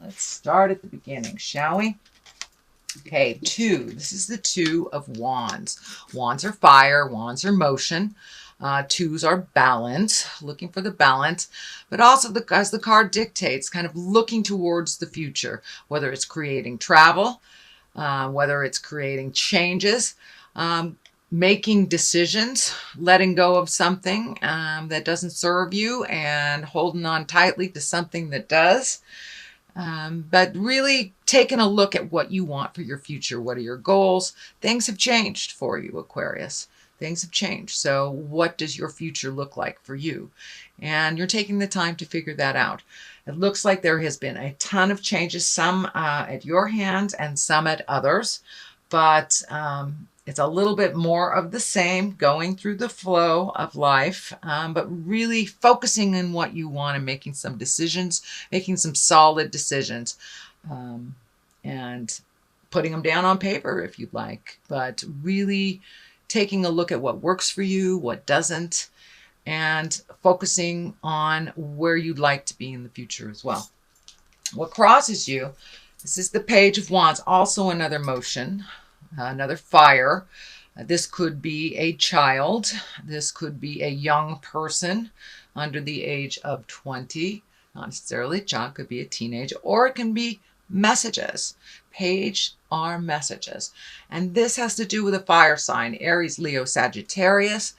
Let's start at the beginning, shall we? Okay, 2. This is the 2 of Wands. Wands are fire. Wands are motion. 2s are balance, looking for the balance, but also as the card dictates, kind of looking towards the future, whether it's creating travel, whether it's creating changes, making decisions, letting go of something that doesn't serve you and holding on tightly to something that does. But really taking a look at what you want for your future. What are your goals? Things have changed for you, Aquarius. Things have changed. So what does your future look like for you? And you're taking the time to figure that out. It looks like there has been a ton of changes, some at your hands and some at others. But it's a little bit more of the same, going through the flow of life, but really focusing on what you want and making some decisions, making some solid decisions, and putting them down on paper if you'd like, but really taking a look at what works for you, what doesn't, and focusing on where you'd like to be in the future as well. What crosses you, this is the Page of Wands, also another motion. Another fire. This could be a child. This could be a young person under the age of 20. Not necessarily a child, could be a teenager, or it can be messages. Page are messages. And this has to do with a fire sign, Aries, Leo, Sagittarius.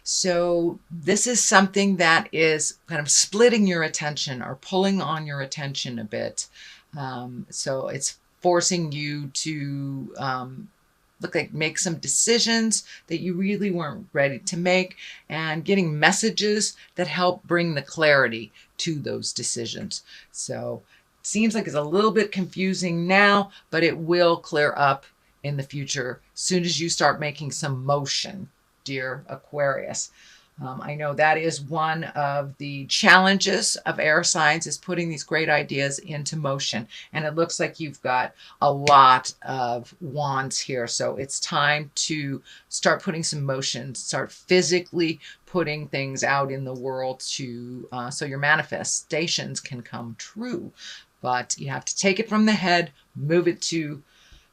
So this is something that is kind of splitting your attention or pulling on your attention a bit. So it's forcing you to make some decisions that you really weren't ready to make, and getting messages that help bring the clarity to those decisions. So it seems like it's a little bit confusing now, but it will clear up in the future as soon as you start making some motion, dear Aquarius. I know that is one of the challenges of air signs, is putting these great ideas into motion. And it looks like you've got a lot of wands here. So it's time to start putting some motion, start physically putting things out in the world to so your manifestations can come true. But you have to take it from the head, move it to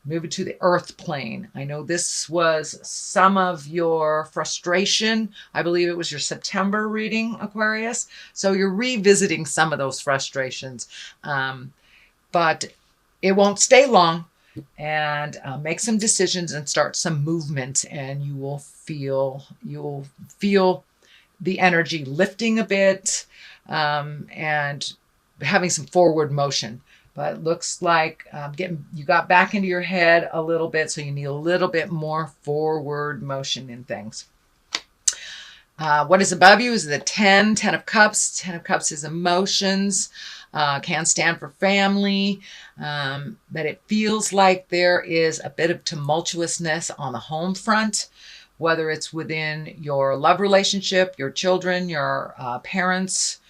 the earth plane. I know this was some of your frustration. I believe it was your September reading, Aquarius. So you're revisiting some of those frustrations. But it won't stay long. And make some decisions and start some movement, and you will feel the energy lifting a bit, and having some forward motion. But it looks like you got back into your head a little bit, so you need a little bit more forward motion in things. What is above you is the 10 of Cups. 10 of Cups is emotions, can stand for family, but it feels like there is a bit of tumultuousness on the home front, whether it's within your love relationship, your children, your parents,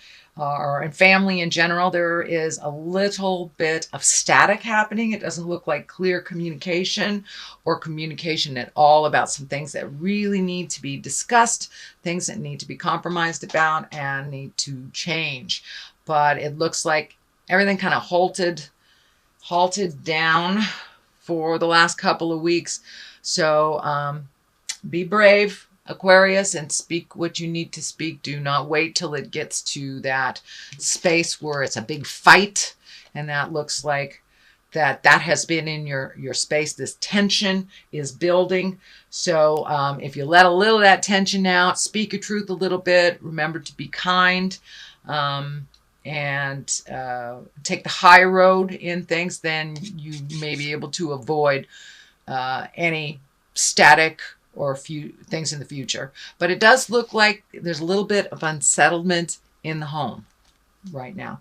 or in family in general. There is a little bit of static happening. It doesn't look like clear communication or communication at all about some things that really need to be discussed, things that need to be compromised about and need to change. But it looks like everything kind of halted down for the last couple of weeks. So be brave, Aquarius, and speak what you need to speak. Do not wait till it gets to that space where it's a big fight. And that looks like that has been in your space. This tension is building. So if you let a little of that tension out, speak your truth a little bit, remember to be kind, and take the high road in things, then you may be able to avoid any static or a few things in the future. But it does look like there's a little bit of unsettlement in the home right now.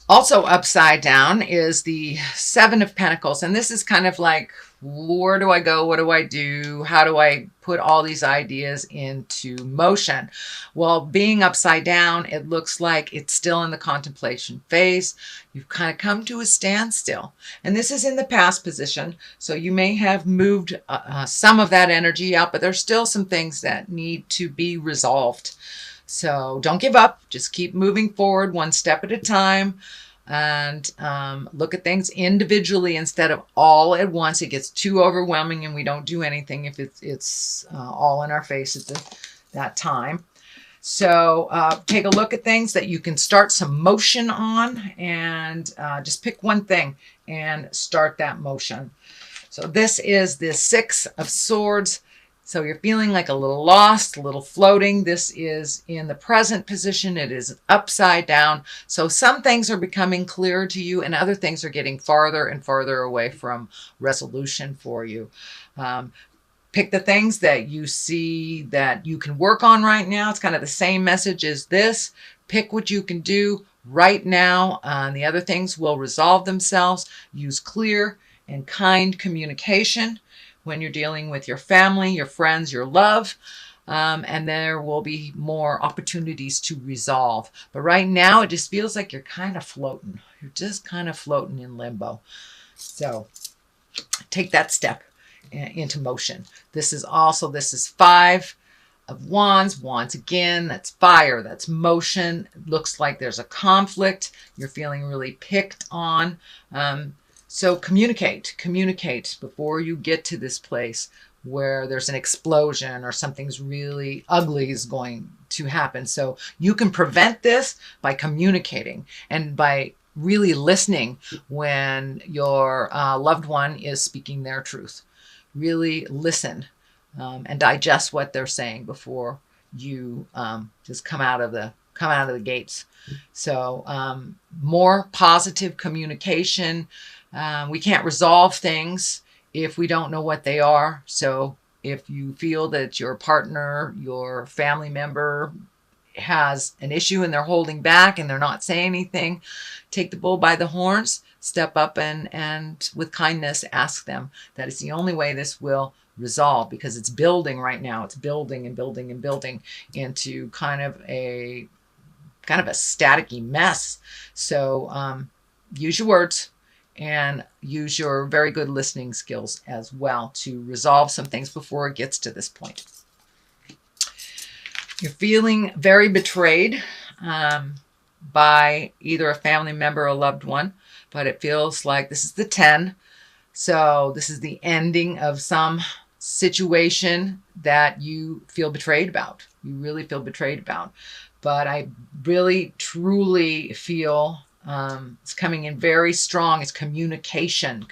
Also upside down is the 7 of Pentacles. And this is kind of like, where do I go? What do I do? How do I put all these ideas into motion? Well, being upside down, it looks like it's still in the contemplation phase. You've kind of come to a standstill. And this is in the past position. So you may have moved some of that energy out, but there's still some things that need to be resolved. So don't give up. Just keep moving forward one step at a time. and look at things individually instead of all at once. It gets too overwhelming and we don't do anything if it's all in our face at that time. So take a look at things that you can start some motion on, and just pick one thing and start that motion. So this is the Six of Swords. So you're feeling like a little lost, a little floating. This is in the present position. It is upside down. So some things are becoming clearer to you and other things are getting farther and farther away from resolution for you. Pick the things that you see that you can work on right now. It's kind of the same message as this. Pick what you can do right now. The other things will resolve themselves. Use clear and kind communication when you're dealing with your family, your friends, your love, and there will be more opportunities to resolve. But right now, it just feels like you're kind of floating. You're just kind of floating in limbo. So take that step into motion. This is Five of Wands. Wands again, that's fire, that's motion. It looks like there's a conflict. You're feeling really picked on. So communicate before you get to this place where there's an explosion or something's really ugly is going to happen. So you can prevent this by communicating and by really listening when your loved one is speaking their truth. Really listen and digest what they're saying before you just come out of the gates. So more positive communication. We can't resolve things if we don't know what they are. So if you feel that your partner, your family member has an issue and they're holding back and they're not saying anything, take the bull by the horns, step up and with kindness ask them. That is the only way this will resolve, because it's building right now. It's building and building and building into kind of a staticky mess. So use your words and use your very good listening skills as well to resolve some things before it gets to this point. You're feeling very betrayed by either a family member or a loved one, but it feels like this is the 10. So this is the ending of some situation that you feel betrayed about. You really feel betrayed about. But I really, truly feel it's coming in very strong. It's communication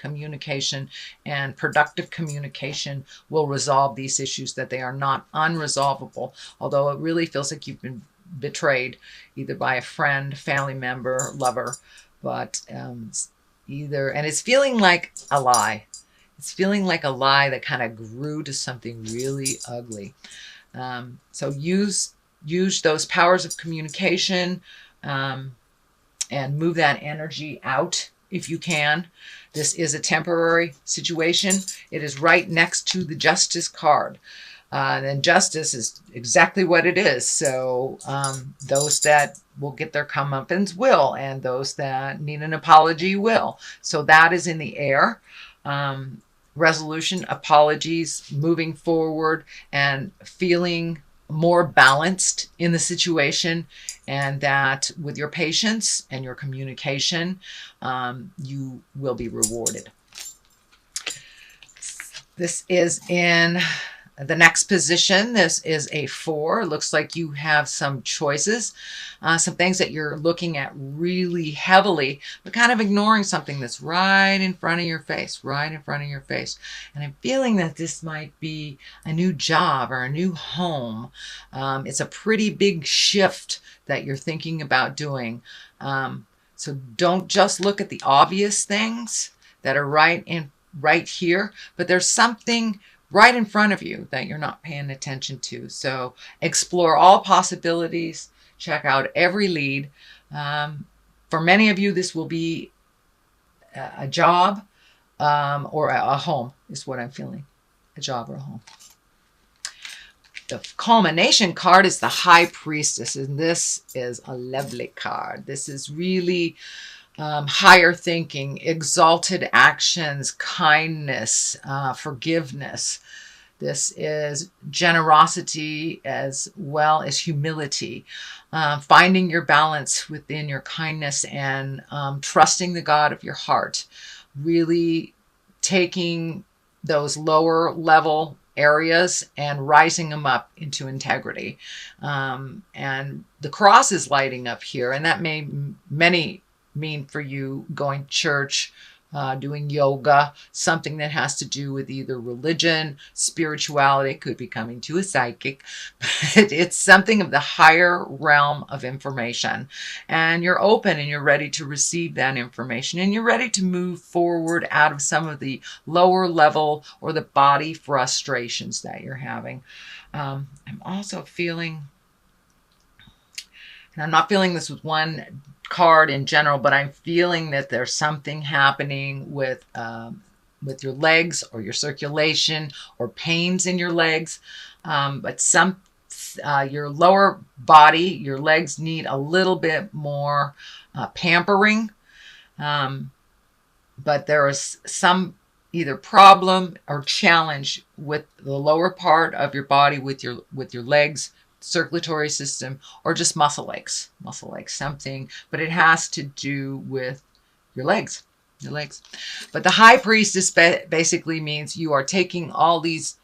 and productive communication will resolve these issues, that they are not unresolvable. Although it really feels like you've been betrayed either by a friend, family member, lover, but and it's feeling like a lie. It's feeling like a lie that kind of grew to something really ugly. So use those powers of communication and move that energy out if you can. This is a temporary situation. It is right next to the Justice card. And justice is exactly what it is. So those that will get their comeuppance will, and those that need an apology will. So that is in the air. Resolution, apologies, moving forward, and feeling more balanced in the situation, and that with your patience and your communication, you will be rewarded. This is in the next position. This is a 4. It looks like you have some choices, some things that you're looking at really heavily, but kind of ignoring something that's right in front of your face, And I'm feeling that this might be a new job or a new home. It's a pretty big shift that you're thinking about doing. So don't just look at the obvious things that are right here, but there's something right in front of you that you're not paying attention to. So explore all possibilities, check out every lead. For many of you, this will be a job or a home is what I'm feeling, a job or a home. The culmination card is the High Priestess, and this is a lovely card. This is really higher thinking, exalted actions, kindness, forgiveness. This is generosity as well as humility. Finding your balance within your kindness and trusting the God of your heart. Really taking those lower level areas and rising them up into integrity. And the cross is lighting up here, and that may many mean for you going to church, doing yoga, something that has to do with either religion, spirituality, could be coming to a psychic, but it's something of the higher realm of information. And you're open and you're ready to receive that information, and you're ready to move forward out of some of the lower level or the body frustrations that you're having. I'm also feeling, and I'm not feeling this with one card in general, but I'm feeling that there's something happening with your legs or your circulation or pains in your legs. But your lower body, your legs need a little bit more pampering. But there is some either problem or challenge with the lower part of your body, with your legs, circulatory system, or just muscle aches, something, but it has to do with your legs. But the high priestess basically means you are taking all this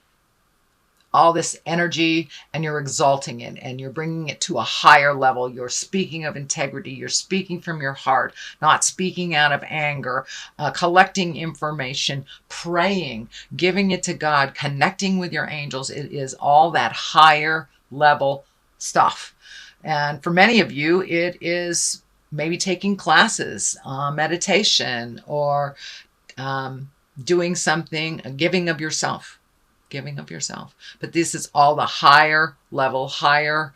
energy and you're exalting it and you're bringing it to a higher level. You're speaking of integrity. You're speaking from your heart, not speaking out of anger, collecting information, praying, giving it to God, connecting with your angels. It is all that higher level stuff. And for many of you, it is maybe taking classes, meditation, or doing something, giving of yourself. But this is all the higher level, higher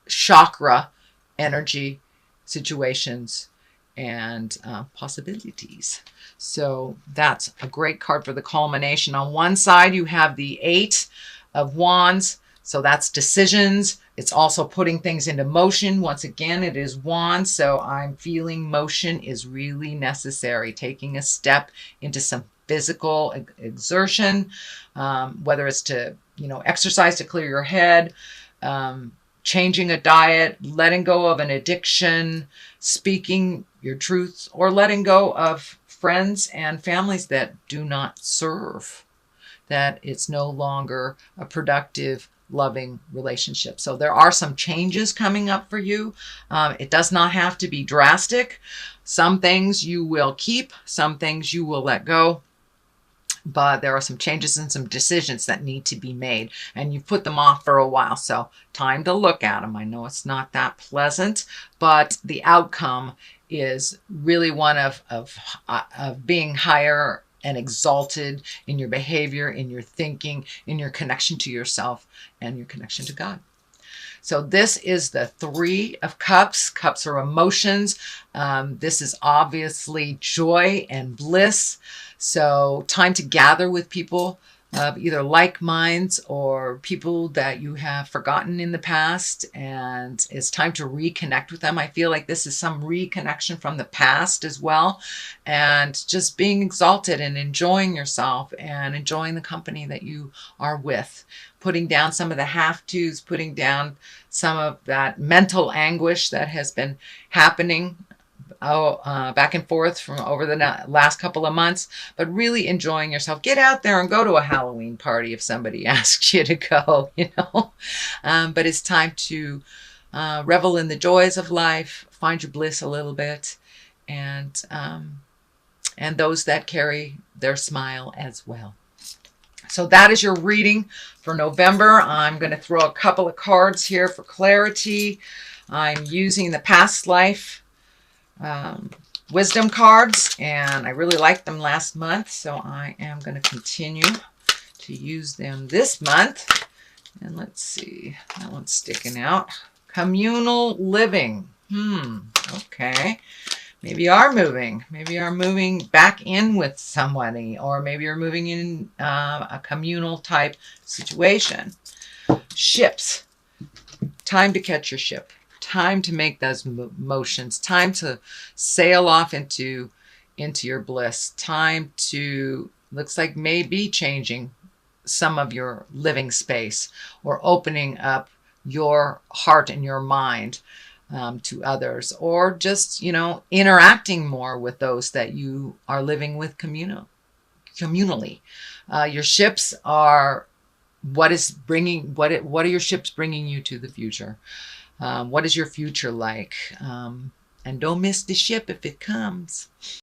chakra energy situations and possibilities. So that's a great card for the culmination. On one side, you have the 8 of Wands. So that's decisions. It's also putting things into motion. Once again, it is Wands. So I'm feeling motion is really necessary. Taking a step into some physical exertion, whether it's to, exercise to clear your head, changing a diet, letting go of an addiction, speaking your truths, or letting go of friends and families that do not serve, that it's no longer a productive, loving relationship. So there are some changes coming up for you. It does not have to be drastic. Some things you will keep, some things you will let go. But there are some changes and some decisions that need to be made, and you've put them off for a while. So time to look at them. I know it's not that pleasant, but the outcome is really one of being higher and exalted in your behavior, in your thinking, in your connection to yourself and your connection to God. So this is the 3 of Cups. Cups are emotions. This is obviously joy and bliss. So time to gather with people of either like minds or people that you have forgotten in the past, and it's time to reconnect with them. I feel like this is some reconnection from the past as well, and just being exalted and enjoying yourself and enjoying the company that you are with. Putting down some of the have-tos, putting down some of that mental anguish that has been happening back and forth from over the last couple of months, but really enjoying yourself. Get out there and go to a Halloween party if somebody asks you to go, but it's time to revel in the joys of life, find your bliss a little bit, and those that carry their smile as well. So that is your reading for November. I'm going to throw a couple of cards here for clarity. I'm using the past life wisdom cards, and I really liked them last month, so I am going to continue to use them this month. And let's see, that one's sticking out. Communal living. Okay. Maybe you are moving. Maybe you are moving back in with somebody, or maybe you're moving in a communal type situation. Ships. Time to catch your ship. Time to make those motions. Time to sail off into your bliss. Time to, looks like maybe changing some of your living space, or opening up your heart and your mind to others, or just, interacting more with those that you are living with communally. Your ships are what are your ships bringing you to the future? What is your future like? And don't miss the ship if it comes.